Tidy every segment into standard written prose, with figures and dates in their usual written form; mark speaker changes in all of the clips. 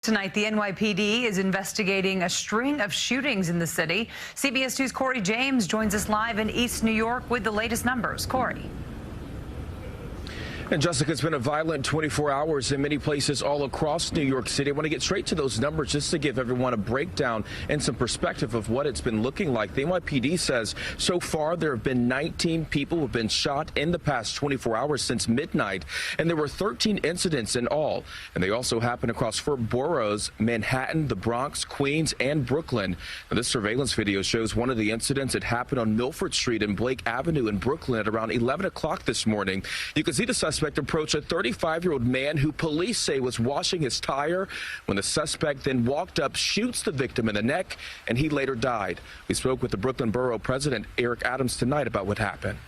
Speaker 1: Tonight, the NYPD is investigating a string of shootings in the city. CBS 2's Corey James joins us live in East New York with the latest numbers. Corey.
Speaker 2: And Jessica, it's been a violent 24 hours in many places all across New York City. I want to get straight to those numbers just to give everyone a breakdown and some perspective of what it's been looking like. The NYPD says so far there have been 19 people who have been shot in the past 24 hours since midnight, and there were 13 incidents in all. And they also happened across 4 boroughs: Manhattan, the Bronx, Queens, and Brooklyn. Now, this surveillance video shows one of the incidents that happened on Milford Street and Blake Avenue in Brooklyn at around 11 o'clock this morning. You can see the suspect approach a 35-year-old man who police say was washing his tire when the suspect then walked up, shoots the victim in the neck, and he later died. We spoke with the Brooklyn Borough President Eric Adams tonight about what happened.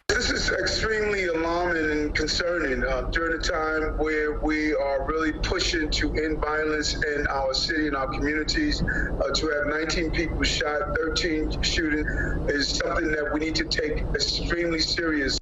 Speaker 3: This is extremely alarming and concerning during a time where we are really pushing to end violence in our city and our communities. To have 19 people shot, 13 shooting is something that we need to take extremely serious.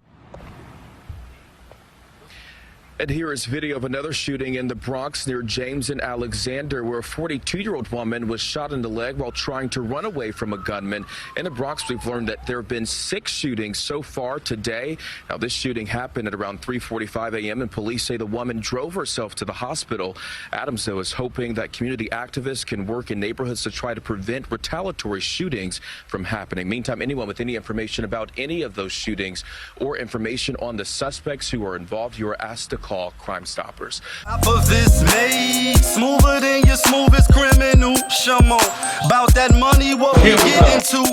Speaker 2: And here is video of another shooting in the Bronx near James and Alexander, where a 42-year-old woman was shot in the leg while trying to run away from a gunman. In the Bronx, we've learned that there have been 6 shootings so far today. Now, this shooting happened at around 3:45 a.m., and police say the woman drove herself to the hospital. Adams, though, is hoping that community activists can work in neighborhoods to try to prevent retaliatory shootings from happening. Meantime, anyone with any information about any of those shootings or information on the suspects who are involved, you are asked to call Crime Stoppers.
Speaker 4: POPAVIST made smoother than your smoothest criminal. Shamo, about that money, what we get into.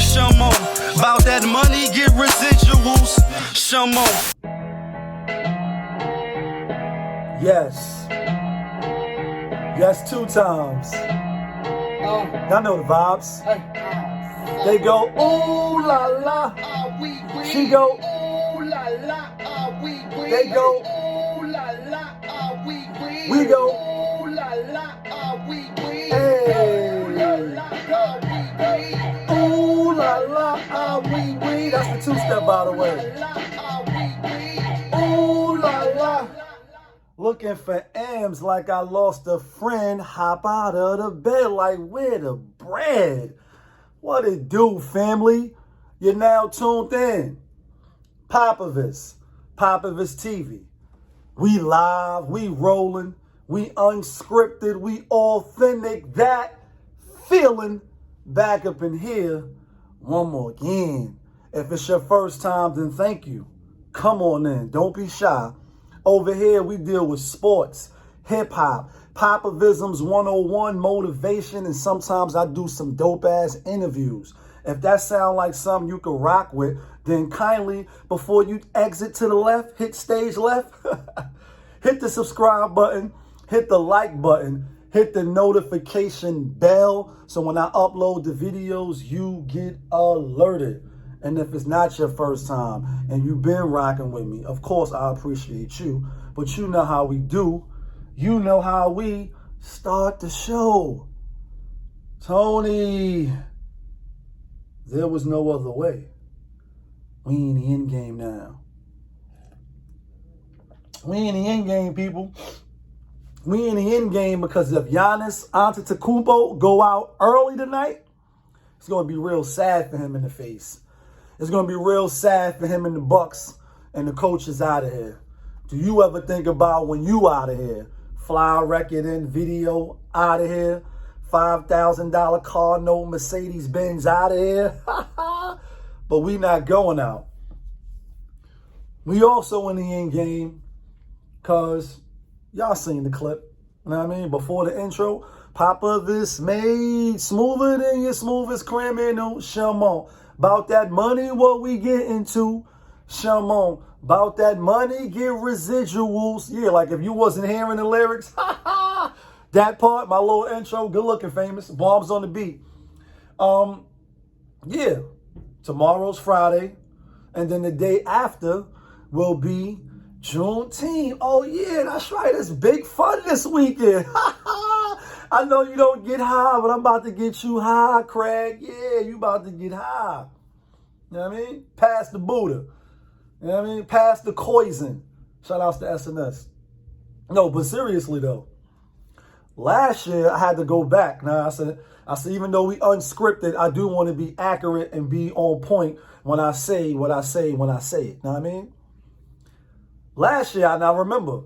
Speaker 4: Shamo, about that money, get residuals. Shamo.
Speaker 5: Yes. Yes, 2 times. Y'all know the vibes. They go, ooh la la. She go, ooh la la. They go, we go, ooh la la, hey, ooh la la, we. That's the 2-step, by the way. Ooh la la. Looking for M's like I lost a friend. Hop out of the bed like where the bread. What it do, family? You're now tuned in. POPAVIST TV. We live, we rolling, we unscripted, we authentic. That feeling back up in here. One more again. If it's your first time, then thank you. Come on in, don't be shy. Over here, we deal with sports, hip-hop, Popavisms 101, motivation, and sometimes I do some dope-ass interviews. If that sounds like something you can rock with, then kindly, before you exit to the left, hit stage left, hit the subscribe button, hit the like button, hit the notification bell, so when I upload the videos, you get alerted. And if it's not your first time and you've been rocking with me, of course I appreciate you, but you know how we do. You know how we start the show. Tony, there was no other way. We in the end game now. We in the end game, people. We in the end game because if Giannis Antetokounmpo go out early tonight, it's going to be real sad for him in the face. It's going to be real sad for him in the Bucks and the coaches out of here. Do you ever think about when you out of here? Fly record and video out of here. $5,000 car note Mercedes-Benz out of here. But we not going out. We also in the end game because y'all seen the clip. You know what I mean? Before the intro, POPAVIST made smoother than your smoothest criminal. Shamo. About that money, what we get into. Shamo. About that money, get residuals. Yeah, like if you wasn't hearing the lyrics. That part, my little intro, good looking, famous. Bombs on the beat. Yeah. Tomorrow's Friday, and then the day after will be Juneteenth. Oh yeah, that's right. It's big fun this weekend. I know you don't get high, but I'm about to get you high, Craig. Yeah, you about to get high. You know what I mean? Pass the Buddha. You know what I mean? Pass the poison. Shout outs to SNS. No, but seriously though, Last year, I had to go back. Now, I said, even though we unscripted, I do want to be accurate and be on point when I say what I say when I say it. Know what I mean? Last year, I now remember,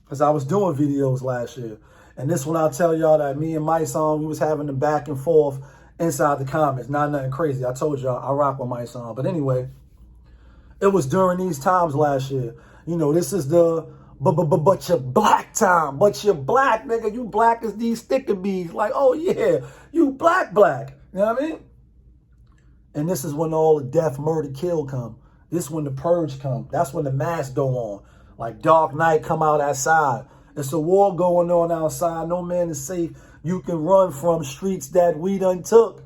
Speaker 5: because I was doing videos last year. And this one, I'll tell y'all that me and NICE&SMOOTH, we was having the back and forth inside the comments. Not nothing crazy. I told y'all I rock with NICE&SMOOTH. But anyway, it was during these times last year. You know, this is the but you're black time. But you're black, nigga. You black as these sticker bees. Like, oh yeah, you black. You know what I mean? And this is when all the death, murder, kill come. This is when the purge come. That's when the masks go on. Like Dark Knight come out outside. It's a war going on outside. No man is safe. You can run from streets that we done took.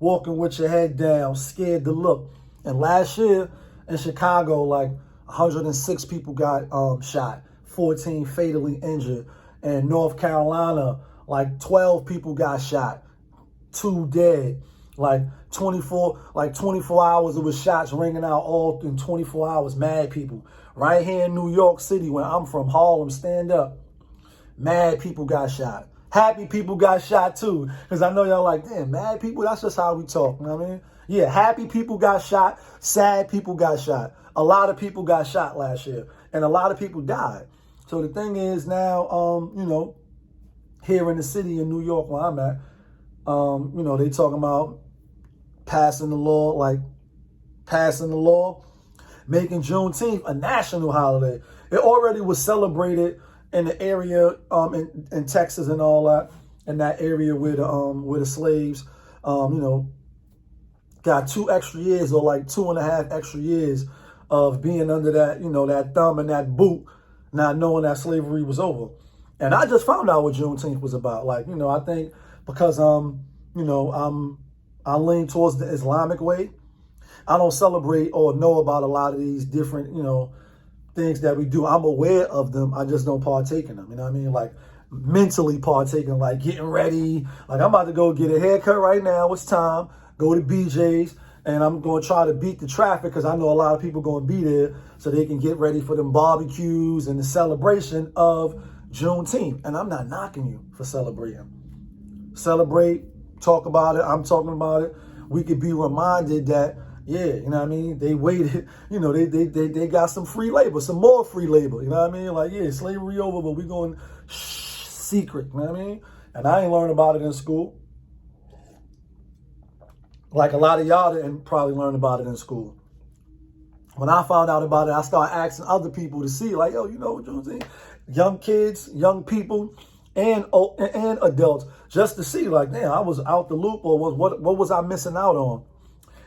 Speaker 5: Walking with your head down, scared to look. And last year in Chicago, like 106 people got shot. 14 fatally injured. And North Carolina, like 12 people got shot. 2 dead. Like 24 hours, it was shots ringing out all in 24 hours. Mad people. Right here in New York City, where I'm from, Harlem, stand up. Mad people got shot. Happy people got shot too. Because I know y'all like, damn, mad people, that's just how we talk. You know what I mean? Yeah, happy people got shot. Sad people got shot. A lot of people got shot last year. And a lot of people died. So the thing is now, you know, here in the city in New York where I'm at, you know, they talking about passing the law, making Juneteenth a national holiday. It already was celebrated in the area in Texas and all that, in that area where the slaves, you know, got 2 extra years or like 2.5 extra years of being under that, you know, that thumb and that boot, not knowing that slavery was over. And I just found out what Juneteenth was about. Like, you know, I think because, you know, I lean towards the Islamic way. I don't celebrate or know about a lot of these different, you know, things that we do. I'm aware of them. I just don't partake in them. You know what I mean? Like mentally partaking, like getting ready. Like I'm about to go get a haircut right now. It's time. Go to BJ's. And I'm going to try to beat the traffic because I know a lot of people going to be there so they can get ready for them barbecues and the celebration of Juneteenth. And I'm not knocking you for celebrating. Celebrate, talk about it. I'm talking about it. We could be reminded that, yeah, you know what I mean? They waited, you know, they got some free labor, some more free labor. You know what I mean? Like, yeah, slavery over, but we going secret, you know what I mean? And I ain't learned about it in school. Like a lot of y'all didn't probably learn about it in school. When I found out about it, I started asking other people to see, like, yo, you know what you're saying? Young kids, young people, and adults, just to see, like, damn, I was out the loop, or what was I missing out on?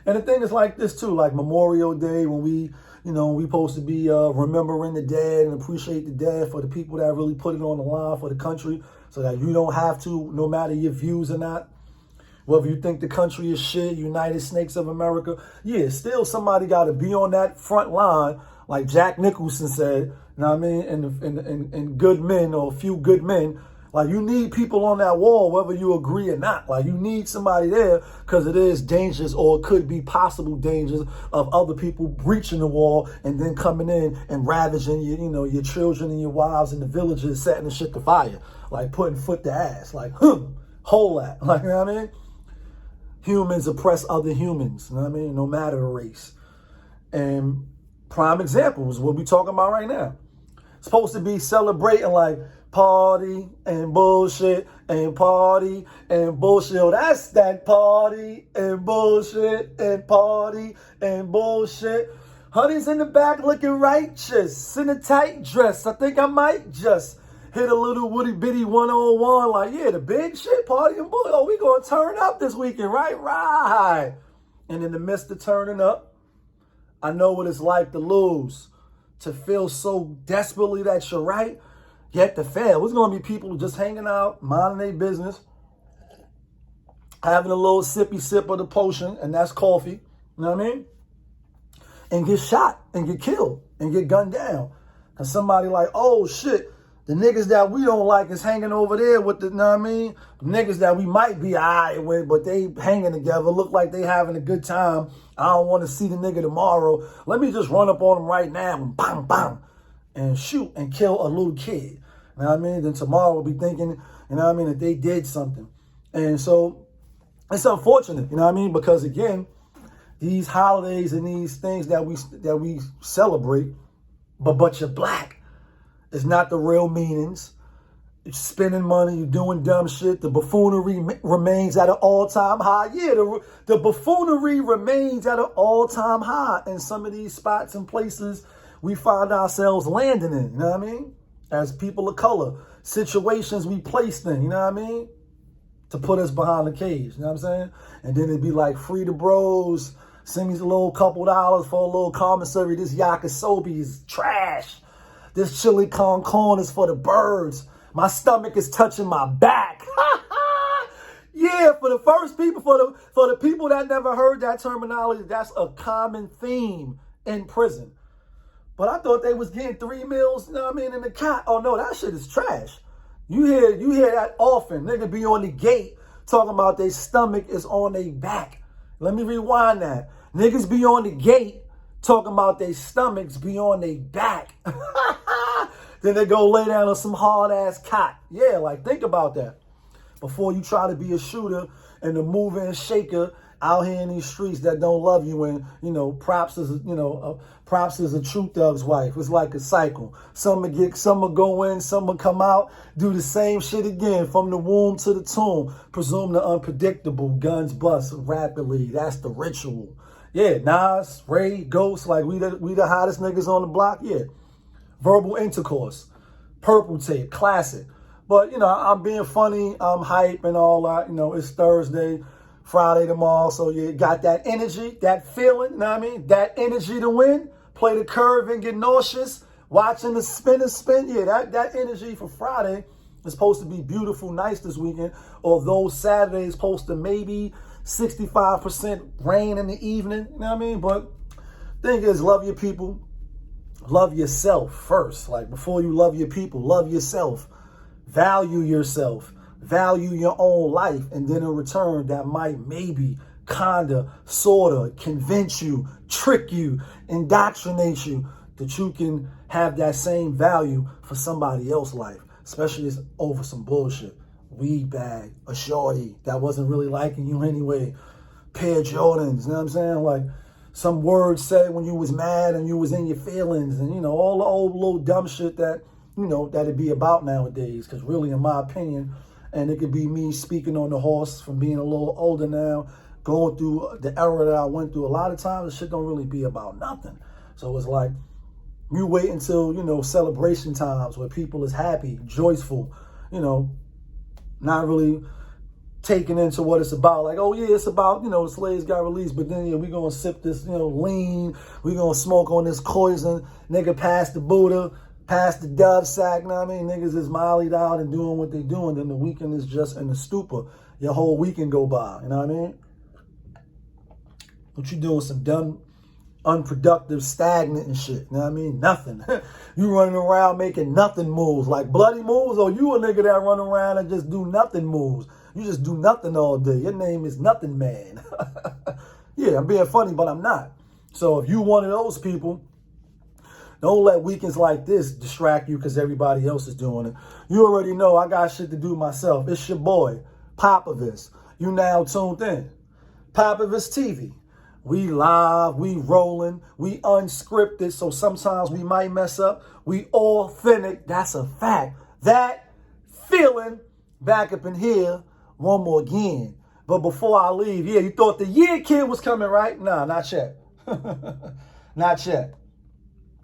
Speaker 5: And the thing is like this too, like Memorial Day, when we, you know, we supposed to be remembering the dead and appreciate the dead for the people that really put it on the line for the country, so that you don't have to, no matter your views or not. Whether you think the country is shit, United Snakes of America, yeah, still somebody got to be on that front line, like Jack Nicholson said, you know what I mean, and good men, or a few good men. Like, you need people on that wall, whether you agree or not. Like, you need somebody there, because it is dangerous, or it could be possible dangers of other people breaching the wall and then coming in and ravaging your, you know, your children and your wives and the villages, setting the shit to fire, like putting foot to ass, like, whole that, like, you know what I mean? Humans oppress other humans, you know what I mean? No matter the race. And prime example is what we're talking about right now. It's supposed to be celebrating, like, party and bullshit and party and bullshit. Oh, that's that party and bullshit and party and bullshit. Honey's in the back looking righteous in a tight dress. I think I might just hit a little woody bitty 101. Like, yeah, the big shit, party and bullshit. Oh, we gonna turn up this weekend, right? Right. And in the midst of turning up, I know what it's like to lose, to feel so desperately that you're right, yet to fail. There's going to be people just hanging out, minding their business, having a little sippy sip of the potion, and that's coffee, you know what I mean? And get shot and get killed and get gunned down. And somebody like, oh shit, the niggas that we don't like is hanging over there with the, you know what I mean? Niggas that we might be all right with, but they hanging together, look like they having a good time. I don't want to see the nigga tomorrow. Let me just run up on them right now and bang, bang, and shoot and kill a little kid. You know what I mean? Then tomorrow we'll be thinking, you know what I mean, that they did something. And so it's unfortunate, you know what I mean? Because again, these holidays and these things that we celebrate, but you're black. It's not the real meanings. You're spending money, you're doing dumb shit. The buffoonery remains at an all-time high. Yeah, the buffoonery remains at an all-time high in some of these spots and places we find ourselves landing in, you know what I mean? As people of color, situations we placed in, you know what I mean? To put us behind the cage, you know what I'm saying? And then it'd be like, free the bros, send me a little couple dollars for a little commissary. This yakisobe is trash. This chili con carne is for the birds. My stomach is touching my back. Yeah, for the first people, for the people that never heard that terminology, that's a common theme in prison. But I thought they was getting 3 meals, you know what I mean, in the cot. Oh no, that shit is trash. You hear that often. Nigga be on the gate talking about their stomach is on their back. Let me rewind that. Niggas be on the gate talking about their stomachs be on their back. Then they go lay down on some hard-ass cot. Yeah, like, think about that. Before you try to be a shooter and a mover and shaker out here in these streets that don't love you, and, you know, props is a true thug's wife. It's like a cycle. Some will go in, some will come out, do the same shit again, from the womb to the tomb. Presume the unpredictable, guns bust rapidly. That's the ritual. Yeah, Nas, Ray, Ghost, like we the hottest niggas on the block. Yeah. Verbal intercourse, purple tape, classic. But, you know, I'm being funny, I'm hype and all that. You know, it's Thursday, Friday tomorrow. So you got that energy, that feeling, you know what I mean? That energy to win, play the curve and get nauseous, watching the spin and spin. Yeah, that energy for Friday is supposed to be beautiful, nice this weekend. Although Saturday is supposed to maybe 65% rain in the evening, you know what I mean? But thing is, love your people. Love yourself first. Like, before you love your people, love yourself. Value yourself. Value your own life. And then in return, that might maybe, kinda, sorta, convince you, trick you, indoctrinate you that you can have that same value for somebody else's life. Especially if it's over some bullshit. Weed bag, a shorty that wasn't really liking you anyway. Pair of Jordans, you know what I'm saying? Like, some words said when you was mad and you was in your feelings, and, you know, all the old little dumb shit that, you know, that it be about nowadays. Because really, in my opinion, and it could be me speaking on the horse from being a little older now, going through the era that I went through, a lot of times the shit don't really be about nothing. So it's like, you wait until, you know, celebration times where people is happy, joyful, you know, not really taken into what it's about. Like, oh yeah, it's about, you know, the slaves got released, but then, yeah, we gonna sip this, you know, lean, we gonna smoke on this poison, nigga, pass the Buddha, pass the dove sack, you know what I mean? Niggas is mollied out and doing what they doing, then the weekend is just in the stupor. Your whole weekend go by, you know what I mean? What you doing? Some dumb, unproductive, stagnant and shit, you know what I mean? Nothing. You running around making nothing moves, like bloody moves, or you a nigga that run around and just do nothing moves. You just do nothing all day. Your name is Nothing Man. Yeah, I'm being funny, but I'm not. So if you one of those people, don't let weekends like this distract you because everybody else is doing it. You already know I got shit to do myself. It's your boy, POPAVIST. You now tuned in. POPAVIST TV. We live, we rolling, we unscripted, so sometimes we might mess up. We authentic, that's a fact. That feeling back up in here one more again. But before I leave, yeah, you thought the year kid was coming, right? Nah, not yet. Not yet.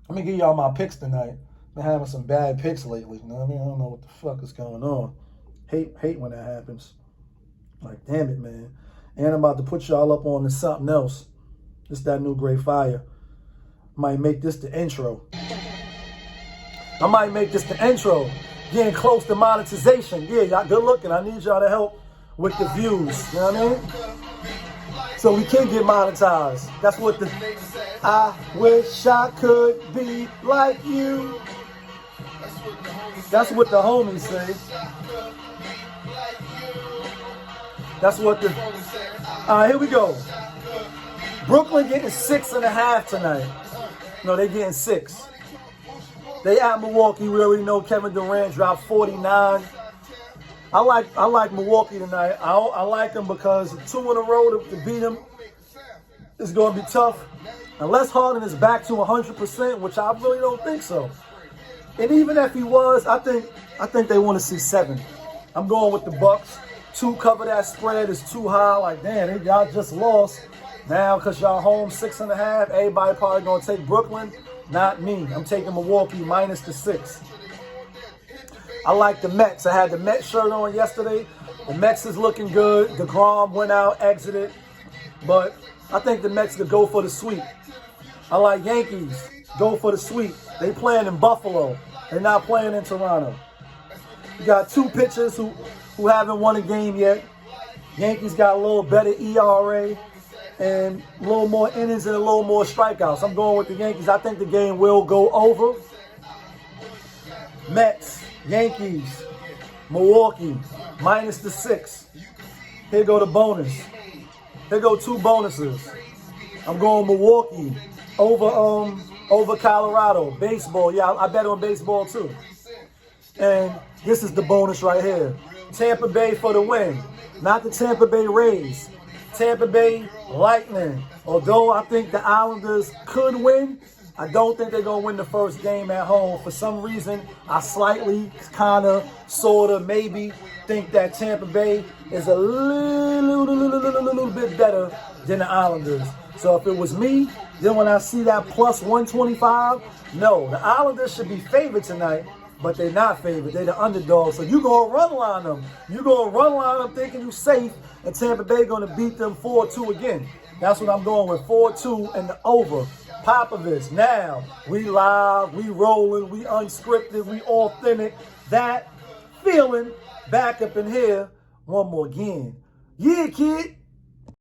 Speaker 5: Let me give y'all my picks tonight. Been having some bad picks lately, you know what I mean? I don't know what the fuck is going on. Hate when that happens. Like, damn it, man. And I'm about to put y'all up on to something else. It's that new GrayFire. Might make this the intro. I might make this the intro. Getting close to monetization. Yeah, y'all good looking. I need y'all to help with the views. You know what I mean? So we can get monetized. That's what the... I wish I could be like you. That's what the homies say. That's what the... All right, here we go. Brooklyn getting 6.5 tonight. No, they getting 6. They at Milwaukee. We already know Kevin Durant dropped 49. I like Milwaukee tonight. I like them because 2 in a row to beat them is going to be tough. Unless Harden is back to 100%, which I really don't think so. And even if he was, I think they want to see 7. I'm going with the Bucks. 2 cover that spread is too high. Like, damn, y'all just lost. Now, because y'all home 6.5, everybody probably going to take Brooklyn. Not me. I'm taking Milwaukee minus the 6. I like the Mets. I had the Mets shirt on yesterday. The Mets is looking good. DeGrom went out, exited. But I think the Mets could go for the sweep. I like Yankees. Go for the sweep. They playing in Buffalo. They're not playing in Toronto. You got 2 pitchers who haven't won a game yet. Yankees got a little better ERA and a little more innings and a little more strikeouts. I'm going with the Yankees. I think the game will go over. Mets, Yankees, Milwaukee, minus the 6. Here go the bonus. Here go 2 bonuses. I'm going Milwaukee over Colorado. Baseball, yeah, I bet on baseball too. And this is the bonus right here. Tampa Bay for the win. Not the Tampa Bay Rays. Tampa Bay Lightning. Although I think the Islanders could win, I don't think they're going to win the first game at home. For some reason, I slightly, kind of, sort of, maybe think that Tampa Bay is a little bit better than the Islanders. So if it was me, then when I see that plus 125, no, the Islanders should be favored tonight, but they're not favored. They're the underdog. So you're going to run line them. You're going to run line them thinking you're safe, and Tampa Bay going to beat them 4-2 again. That's what I'm going with, 4-2 and the over. POPAVIST. Now, we live, we rolling, we unscripted, we authentic. That feeling back up in here. One more again. Yeah, kid.